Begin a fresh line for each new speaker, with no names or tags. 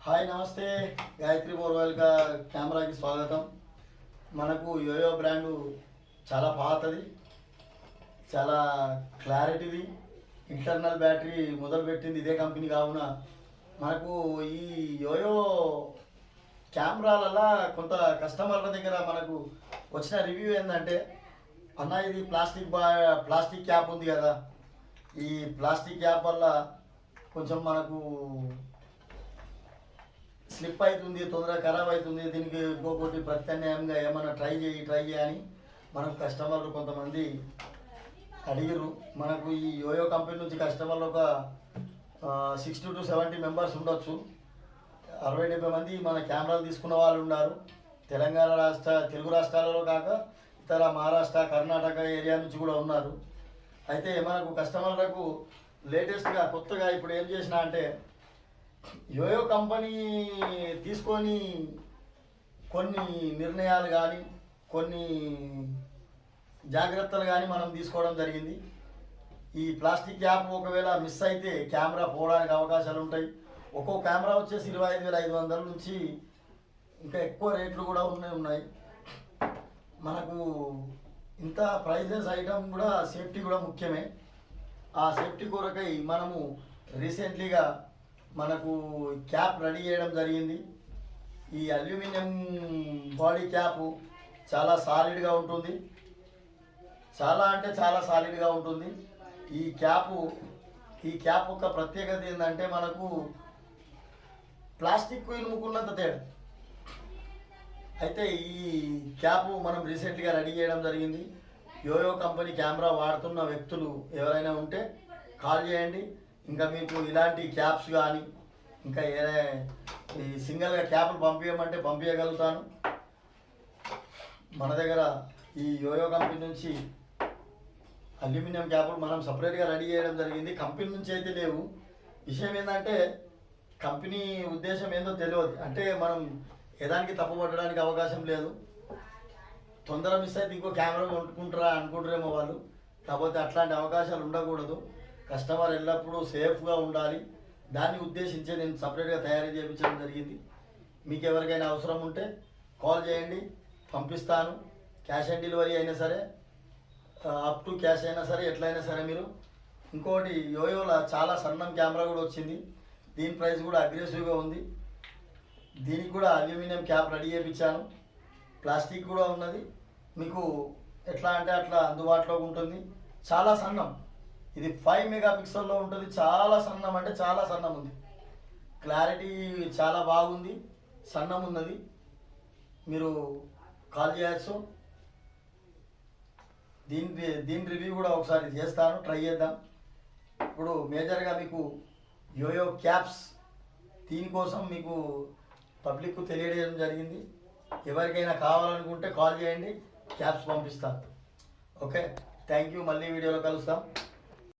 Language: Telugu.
హాయ్ నమస్తే. గాయత్రి బోర్వెల్గా కెమెరాకి స్వాగతం. మనకు యోయో బ్రాండు చాలా పాతది, చాలా క్లారిటీది. ఇంటర్నల్ బ్యాటరీ మొదలుపెట్టింది ఇదే కంపెనీ కావున మనకు ఈ యోయో కెమెరాలలో కొంత కస్టమర్ల దగ్గర మనకు వచ్చిన రివ్యూ ఏంటంటే, అన్న ఇది ప్లాస్టిక్ క్యాప్ ఉంది కదా, ఈ ప్లాస్టిక్ క్యాప్ వల్ల కొంచెం మనకు స్లిప్ అవుతుంది, తొందరగా ఖరాబ్ అవుతుంది, దీనికి ఇంకొకటి ప్రత్యామ్నాయంగా ఏమైనా ట్రై చేయని మనకు కస్టమర్లు కొంతమంది అడిగిరు. మనకు ఈ యోయో కంపెనీ నుంచి కస్టమర్లు ఒక 60 to 70 మెంబర్స్ ఉండొచ్చు. 60-70 మంది మన కెమెరాలు తీసుకున్న వాళ్ళు ఉన్నారు. తెలుగు రాష్ట్రాలలో కాక ఇతర మహారాష్ట్ర, కర్ణాటక ఏరియా నుంచి కూడా ఉన్నారు. అయితే మనకు కస్టమర్లకు లేటెస్ట్గా కొత్తగా ఇప్పుడు ఏం చేసినా అంటే, యోయో కంపెనీ తీసుకొని కొన్ని నిర్ణయాలు కానీ కొన్ని జాగ్రత్తలు కానీ మనం తీసుకోవడం జరిగింది. ఈ ప్లాస్టిక్ క్యాప్ ఒకవేళ మిస్ అయితే కెమెరా పోవడానికి అవకాశాలు ఉంటాయి. ఒక్కో కెమెరా వచ్చేసి 25,500 నుంచి ఇంకా ఎక్కువ రేట్లు కూడా ఉన్నాయి. మనకు ఇంత ప్రైజెస్ ఐటమ్ కూడా సేఫ్టీ కూడా ముఖ్యమే. ఆ సేఫ్టీ కొరకై మనము రీసెంట్లీగా మనకు క్యాప్ రెడీ చేయడం జరిగింది. ఈ అల్యూమినియం బాడీ క్యాప్ చాలా సాలిడ్గా ఉంటుంది, చాలా అంటే చాలా సాలిడ్గా ఉంటుంది. ఈ క్యాప్ యొక్క ప్రత్యేకత ఏంటంటే, మనకు ప్లాస్టిక్ ఇనుముకున్నంత తేడా. అయితే ఈ క్యాప్ మనం రీసెంట్గా రెడీ చేయడం జరిగింది. యోయో కంపెనీ కెమెరా వాడుతున్న వ్యక్తులు ఎవరైనా ఉంటే కాల్ చేయండి. ఇంకా మీకు ఇలాంటి క్యాప్స్ కానీ ఇంకా ఈ సింగిల్గా క్యాప్లు పంపించమంటే పంపించగలుగుతాను. మన దగ్గర ఈ యోయో కంపెనీ నుంచి అల్యూమినియం క్యాప్లు మనం సపరేట్గా రెడీ చేయడం జరిగింది. కంపెనీ నుంచి అయితే లేవు. విషయం ఏంటంటే, కంపెనీ ఉద్దేశం ఏందో తెలియదు. అంటే మనం ఏదానికి తప్పు పట్టడానికి అవకాశం లేదు. తొందర మిస్ అయితే ఇంకో కెమెరా అనుకుంటారేమో వాళ్ళు. కాకపోతే అట్లాంటి అవకాశాలు ఉండకూడదు. కస్టమర్ ఎల్లప్పుడూ సేఫ్గా ఉండాలి. దాన్ని ఉద్దేశించి నేను సపరేట్గా తయారీ చేయించడం జరిగింది. మీకు ఎవరికైనా అవసరం ఉంటే కాల్ చేయండి, పంపిస్తాను. క్యాష్ ఆన్ డెలివరీ అయినా సరే, అప్ టు క్యాష్ అయినా సరే, ఎట్లయినా సరే మీరు. ఇంకోటి యోయోలో చాలా సన్నం కెమెరా కూడా వచ్చింది. దీని ప్రైస్ కూడా అగ్రెసివ్గా ఉంది. దీనికి కూడా అల్యూమినియం క్యాప్ రెడీ చేయించాను. ప్లాస్టిక్ కూడా ఉన్నది. మీకు ఎట్లా అంటే అట్లా అందుబాటులో ఉంటుంది. చాలా సన్నం, ఇది 5 మెగాపిక్సెల్లో ఉంటుంది. చాలా సన్నం అంటే చాలా సన్నం ఉంది. క్లారిటీ చాలా బాగుంది, సన్నం ఉన్నది. మీరు కాల్ చేయొచ్చు. దీని రివ్యూ కూడా ఒకసారి చేస్తాను, ట్రై చేద్దాం. ఇప్పుడు మేజర్గా మీకు యోయో క్యాప్స్ దీనికోసం మీకు పబ్లిక్ తెలియజేయడం జరిగింది. ఎవరికైనా కావాలనుకుంటే కాల్ చేయండి, క్యాప్స్ పంపిస్తాను. Okay, thank you. మళ్ళీ వీడియోలో కలుస్తాం.